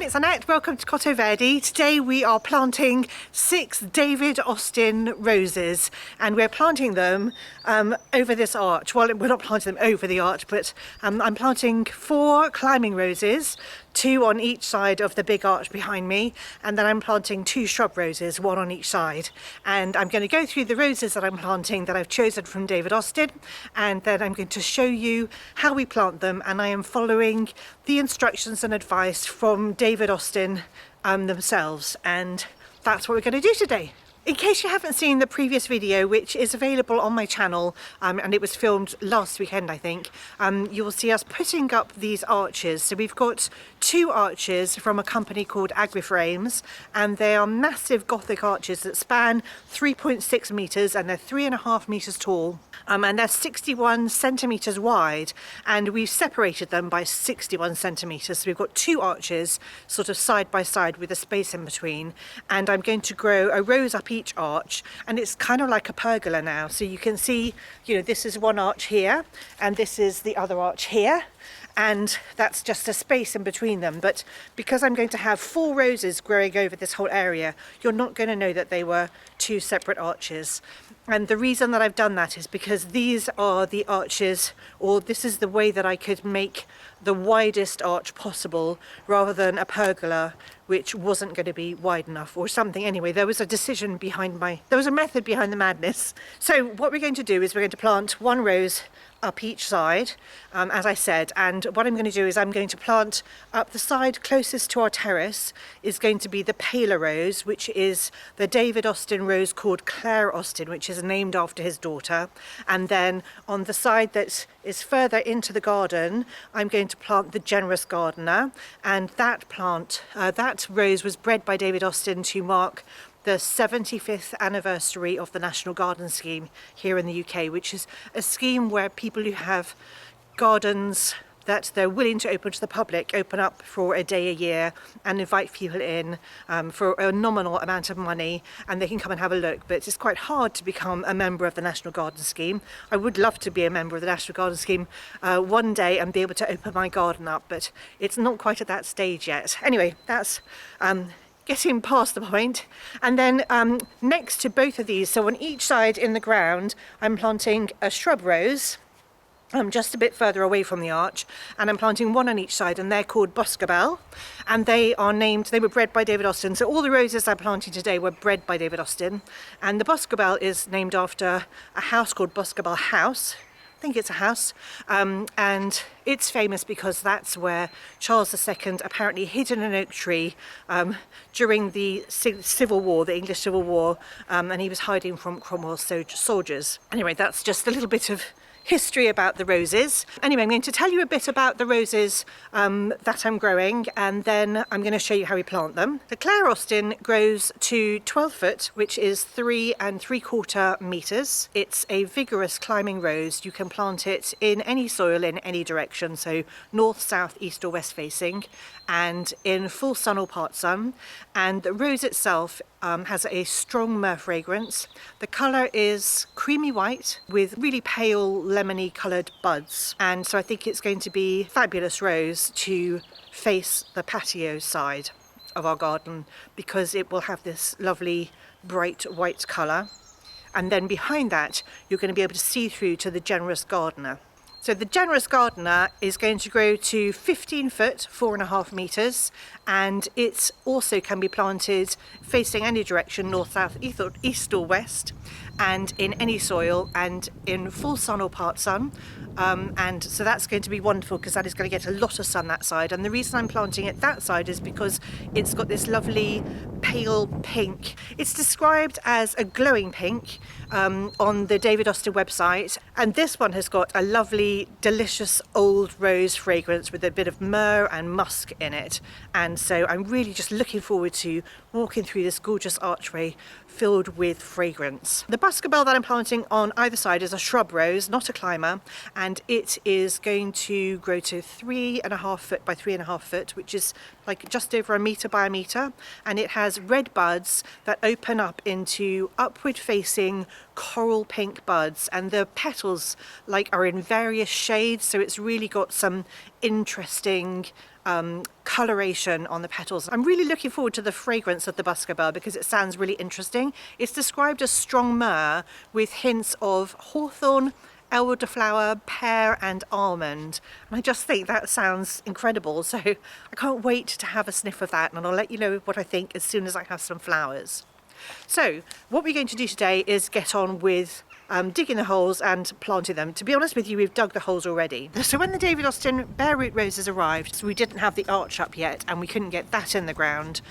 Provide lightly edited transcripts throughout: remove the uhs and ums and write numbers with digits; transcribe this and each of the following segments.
it's Annette. Welcome to Cotto Verde. Today we are planting 6 David Austin roses, and we're planting them over this arch. Well, we're not planting them over the arch, but I'm planting 4 climbing roses, 2 on each side of the big arch behind me, and then I'm planting 2 shrub roses, 1 on each side. And I'm going to go through the roses that I'm planting that I've chosen from David Austin, and then I'm going to show you how we plant them, and I am following the instructions and advice from David Austin themselves, and that's what we're going to do today. In case you haven't seen the previous video, which is available on my channel, and it was filmed last weekend I think, you will see us putting up these arches. So we've got 2 arches from a company called Frames, and they are massive Gothic arches that span 3.6 metres and they're 3.5 metres tall, and they're 61 centimetres wide, and we've separated them by 61 centimetres. So we've got 2 arches sort of side by side with a space in between, and I'm going to grow a rose up each arch, and it's kind of like a pergola now. So you can see, you know, this is one arch here and this is the other arch here, and that's just a space in between them. But because I'm going to have 4 roses growing over this whole area, you're not going to know that they were 2 separate arches. And the reason that I've done that is because these are the arches, or this is the way that I could make the widest arch possible, rather than a pergola which wasn't going to be wide enough or something. Anyway, there was a decision behind there was a method behind the madness. So what we're going to do is we're going to plant 1 rose up each side, as I said, and what I'm going to do is I'm going to plant up the side closest to our terrace is going to be the paler rose, which is the David Austin rose called Claire Austin, which is named after his daughter. And then on the side that is further into the garden, I'm going to plant the Generous Gardener, and that that rose was bred by David Austin to mark the 75th anniversary of the National Garden Scheme here in the UK, which is a scheme where people who have gardens that they're willing to open to the public open up for a day a year and invite people in for a nominal amount of money, and they can come and have a look. But it's quite hard to become a member of the National Garden Scheme. I would love to be a member of the National Garden Scheme one day and be able to open my garden up, but it's not quite at that stage yet. Anyway, that's getting past the point. And then next to both of these, so on each side in the ground, I'm planting a shrub rose just a bit further away from the arch, and I'm planting 1 on each side, and they're called Boscobel, and they were bred by David Austin. So all the roses I'm planting today were bred by David Austin, and the Boscobel is named after a house called Boscobel House. I think it's a house, and it's famous because that's where Charles II apparently hid in an oak tree during the Civil War, the English Civil War, and he was hiding from Cromwell's soldiers. Anyway, that's just a little bit of history about the roses. Anyway, I'm going to tell you a bit about the roses that I'm growing, and then I'm going to show you how we plant them. The Claire Austin grows to 12 foot, which is 3 3/4 meters. It's a vigorous climbing rose. You can plant it in any soil in any direction, so north, south, east or west facing, and in full sun or part sun. And the rose itself has a strong myrrh fragrance. The colour is creamy white with really pale lemony coloured buds, and so I think it's going to be a fabulous rose to face the patio side of our garden, because it will have this lovely bright white colour, and then behind that you're going to be able to see through to the Generous Gardener. So the Generous Gardener is going to grow to 15 foot, 4.5 metres, and it also can be planted facing any direction, north, south, east or west, and in any soil, and in full sun or part sun. And so that's going to be wonderful, because that is going to get a lot of sun that side. And the reason I'm planting it that side is because it's got this lovely pale pink. It's described as a glowing pink on the David Austin website, and this one has got a lovely delicious old rose fragrance with a bit of myrrh and musk in it. And so I'm really just looking forward to walking through this gorgeous archway filled with fragrance. The Boscobel that I'm planting on either side is a shrub rose, not a climber, and it is going to grow to 3.5 foot by 3.5 foot, which is like just over 1 meter by 1 meter, and it has red buds that open up into upward facing coral pink buds, and the petals are in various shades, so it's really got some interesting coloration on the petals. I'm really looking forward to the fragrance of the Boscobel because it sounds really interesting. It's described as strong myrrh with hints of hawthorn, elderflower, pear and almond, and I just think that sounds incredible, so I can't wait to have a sniff of that, and I'll let you know what I think as soon as I have some flowers. So what we're going to do today is get on with digging the holes and planting them. To be honest with you, we've dug the holes already. So when the David Austin bare root roses arrived, we didn't have the arch up yet and we couldn't get that in the ground.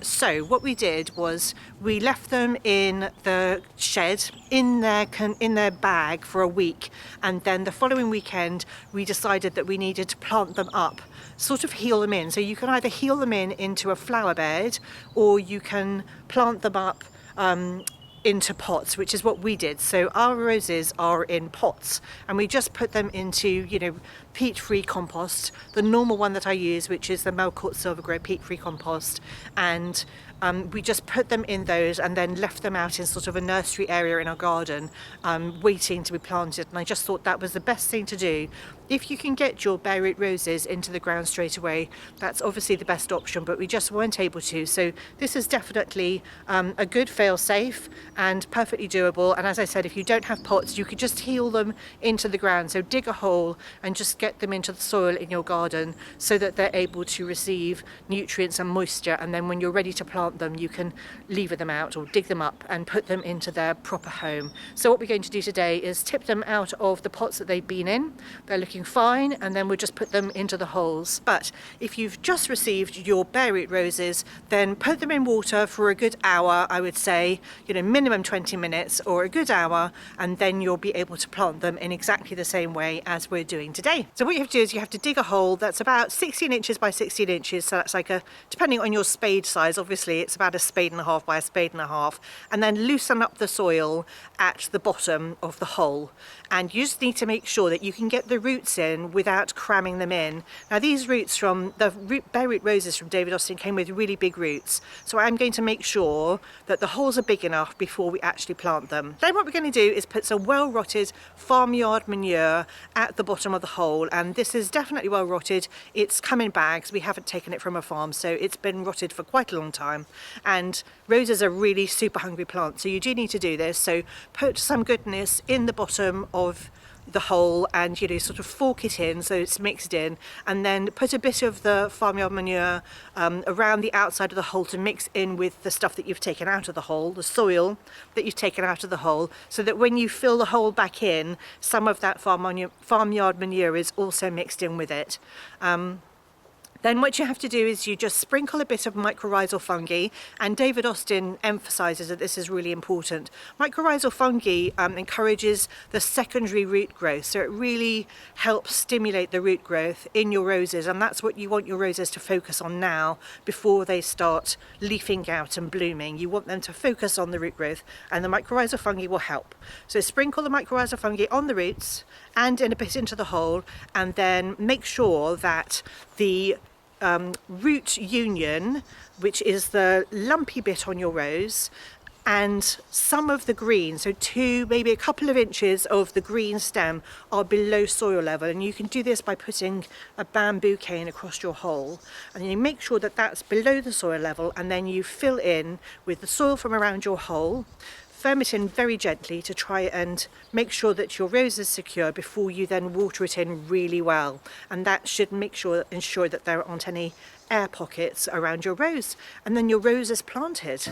So what we did was we left them in the shed in their bag for a week, and then the following weekend we decided that we needed to plant them up, sort of heel them in. So you can either heel them in into a flower bed or you can plant them up into pots, which is what we did. So our roses are in pots and we just put them into, peat-free compost, the normal one that I use, which is the Melcourt Silver Grow peat-free compost, and we just put them in those and then left them out in sort of a nursery area in our garden, waiting to be planted. And I just thought that was the best thing to do. If you can get your bare root roses into the ground straight away, that's obviously the best option, but we just weren't able to. So this is definitely a good fail-safe and perfectly doable. And as I said, if you don't have pots, you could just heel them into the ground. So dig a hole and just get them into the soil in your garden so that they're able to receive nutrients and moisture, and then when you're ready to plant them, you can lever them out or dig them up and put them into their proper home. So what we're going to do today is tip them out of the pots that they've been in. They're looking fine, and then we'll just put them into the holes. But if you've just received your bare root roses, then put them in water for a good hour, I would say, minimum 20 minutes or a good hour, and then you'll be able to plant them in exactly the same way as we're doing today. So what you have to do is you have to dig a hole that's about 16 inches by 16 inches, so that's depending on your spade size, obviously it's about a spade and a half by a spade and a half, and then loosen up the soil at the bottom of the hole. And you just need to make sure that you can get the roots in without cramming them in. Now these roots from the bare root roses from David Austin came with really big roots, so I'm going to make sure that the holes are big enough before we actually plant them. Then what we're going to do is put some well rotted farmyard manure at the bottom of the hole, and this is definitely well rotted. It's come in bags, we haven't taken it from a farm, so it's been rotted for quite a long time, and roses are really super hungry plants, so you do need to do this. So put some goodness in the bottom of the hole and sort of fork it in so it's mixed in, and then put a bit of the farmyard manure around the outside of the hole to mix in with the stuff that you've taken out of the hole, the soil that you've taken out of the hole, so that when you fill the hole back in, some of that farmyard manure is also mixed in with it. Then what you have to do is you just sprinkle a bit of mycorrhizal fungi, and David Austin emphasises that this is really important. Mycorrhizal fungi encourages the secondary root growth, so it really helps stimulate the root growth in your roses, and that's what you want your roses to focus on now before they start leafing out and blooming. You want them to focus on the root growth, and the mycorrhizal fungi will help. So sprinkle the mycorrhizal fungi on the roots and in a bit into the hole, and then make sure that the root union, which is the lumpy bit on your rose, and some of the green, so maybe a couple of inches of the green stem, are below soil level, and you can do this by putting a bamboo cane across your hole, and you make sure that that's below the soil level, and then you fill in with the soil from around your hole. Firm it in very gently to try and make sure that your rose is secure before you then water it in really well, and that should ensure that there aren't any air pockets around your rose, and then your rose is planted.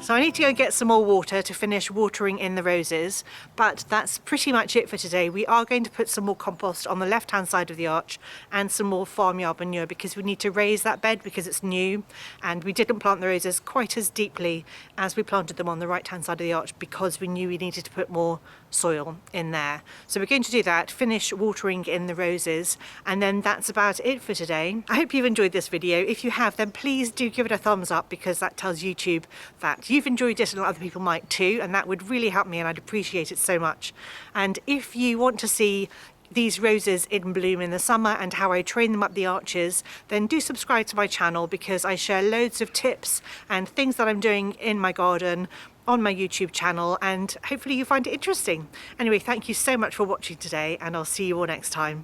So I need to go get some more water to finish watering in the roses, but that's pretty much it for today. We are going to put some more compost on the left hand side of the arch and some more farmyard manure because we need to raise that bed because it's new, and we didn't plant the roses quite as deeply as we planted them on the right hand side of the arch because we knew we needed to put more soil in there. So we're going to do that, finish watering in the roses, and then that's about it for today. I hope you've enjoyed this video. If you have, then please do give it a thumbs up because that tells YouTube that you've enjoyed it and other people might too, and that would really help me and I'd appreciate it so much. And if you want to see these roses in bloom in the summer and how I train them up the arches, then do subscribe to my channel because I share loads of tips and things that I'm doing in my garden on my YouTube channel, and hopefully you find it interesting. Anyway, thank you so much for watching today, and I'll see you all next time.